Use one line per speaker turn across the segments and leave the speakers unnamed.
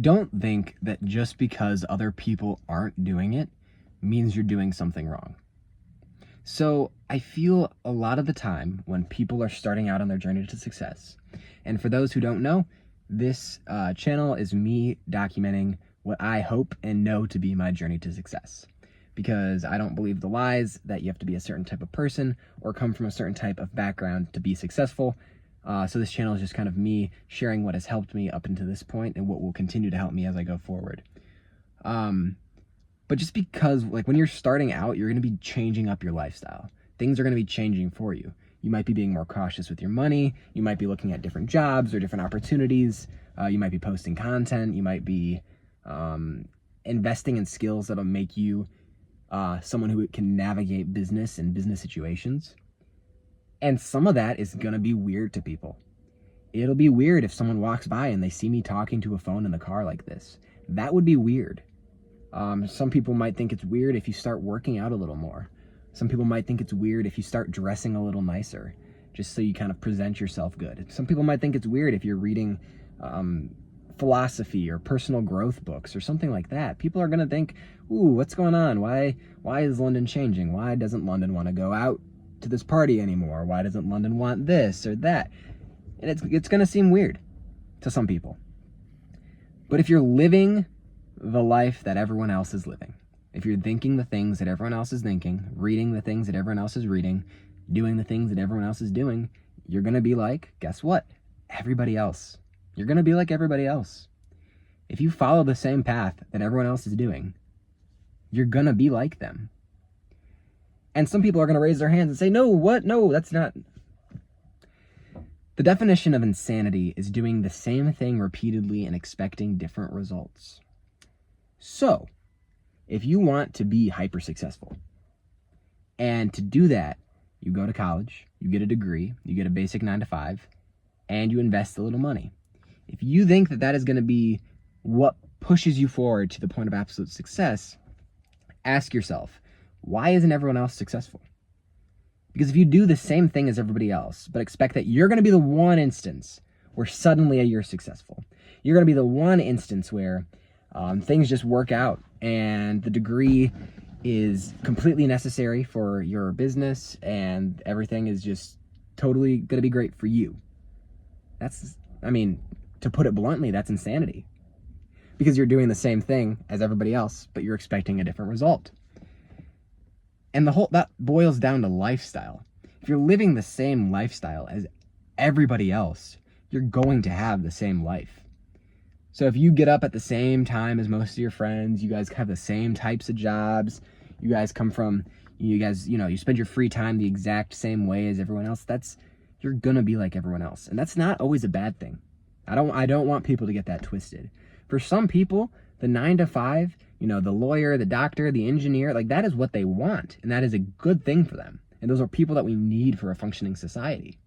Don't think that just because other people aren't doing it means you're doing something wrong. So I feel a lot of the time when people are starting out on their journey to success, and for those who don't know, this channel is me documenting what I hope and know to be my journey to success. Because I don't believe the lies that you have to be a certain type of person or come from a certain type of background to be successful. So this channel is just kind of me sharing what has helped me up until this point and what will continue to help me as I go forward. But just because, like, when you're starting out, you're going to be changing up your lifestyle. Things are going to be changing for you. You might be being more cautious with your money. You might be looking at different jobs or different opportunities. You might be posting content. You might be investing in skills that'll make you someone who can navigate business and business situations. And some of that is going to be weird to people. It'll be weird if someone walks by and they see me talking to a phone in the car like this. That would be weird. Some people might think it's weird if you start working out a little more. Some people might think it's weird if you start dressing a little nicer, just so you kind of present yourself good. Some people might think it's weird if you're reading philosophy or personal growth books or something like that. People are going to think, ooh, what's going on? Why is London changing? Why doesn't London want to go out to this party anymore? Why doesn't London want this or that? And it's going to seem weird to some people. But if you're living the life that everyone else is living, if you're thinking the things that everyone else is thinking, reading the things that everyone else is reading, doing the things that everyone else is doing, you're going to be like, guess what? Everybody else. You're going to be like everybody else. If you follow the same path that everyone else is doing, you're going to be like them. And some people are going to raise their hands and say, no, what? No, that's not. The definition of insanity is doing the same thing repeatedly and expecting different results. So, if you want to be hyper successful, and to do that, you go to college, you get a degree, you get a basic 9-to-5, and you invest a little money. If you think that that is going to be what pushes you forward to the point of absolute success, ask yourself, why isn't everyone else successful? Because if you do the same thing as everybody else, but expect that you're going to be the one instance where suddenly you're successful, you're going to be the one instance where things just work out and the degree is completely necessary for your business and everything is just totally going to be great for you. To put it bluntly, that's insanity. Because you're doing the same thing as everybody else, but you're expecting a different result. And that boils down to lifestyle. If you're living the same lifestyle as everybody else, you're going to have the same life. So if you get up at the same time as most of your friends, you guys have the same types of jobs, you spend your free time the exact same way as everyone else, you're gonna be like everyone else. And that's not always a bad thing. I don't want people to get that twisted. For some people, the 9-to-5, the lawyer, the doctor, the engineer, like that is what they want. And that is a good thing for them. And those are people that we need for a functioning society.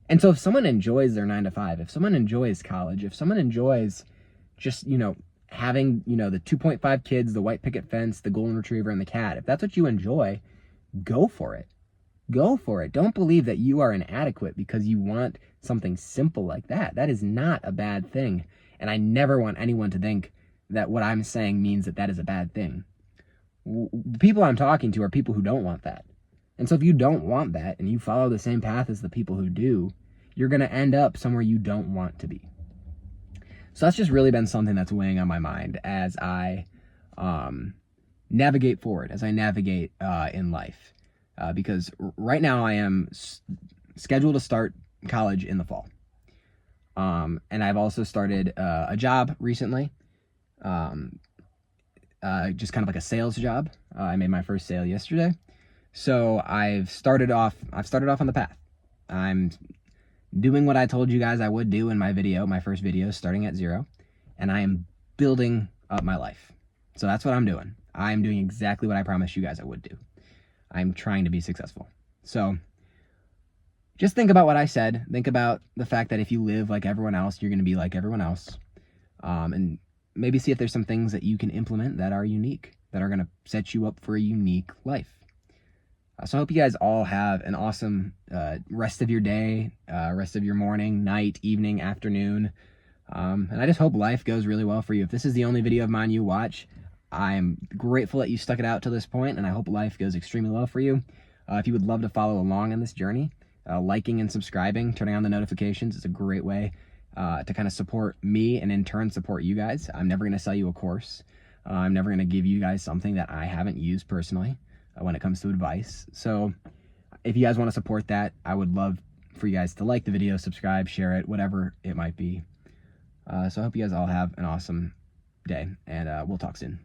And so if someone enjoys their 9-to-5, if someone enjoys college, if someone enjoys just, having, the 2.5 kids, the white picket fence, the golden retriever, and the cat, if that's what you enjoy, go for it. Go for it. Don't believe that you are inadequate because you want something simple like that. That is not a bad thing. And I never want anyone to think that what I'm saying means that that is a bad thing. The people I'm talking to are people who don't want that. And so if you don't want that and you follow the same path as the people who do, you're going to end up somewhere you don't want to be. So that's just really been something that's weighing on my mind as I navigate forward, as I navigate in life. Because right now I am scheduled to start college in the fall. And I've also started a job recently, just kind of like a sales job. I made my first sale yesterday. So I've started off on the path. I'm doing what I told you guys I would do in my first video, starting at 0, and I am building up my life. So that's what I'm doing. I'm doing exactly what I promised you guys I would do. I'm trying to be successful. So just think about what I said. Think about the fact that if you live like everyone else, you're going to be like everyone else. And maybe see if there's some things that you can implement that are unique, that are going to set you up for a unique life. So I hope you guys all have an awesome rest of your day, rest of your morning, night, evening, afternoon, And I just hope life goes really well for you. If this is the only video of mine you watch, I'm grateful that you stuck it out to this point, and I hope life goes extremely well for you. If you would love to follow along in this journey, liking and subscribing, turning on the notifications is a great way to kind of support me and in turn support you guys. I'm never going to sell you a course. I'm never going to give you guys something that I haven't used personally when it comes to advice. So if you guys want to support that, I would love for you guys to like the video, subscribe, share it, whatever it might be. So I hope you guys all have an awesome day, and we'll talk soon.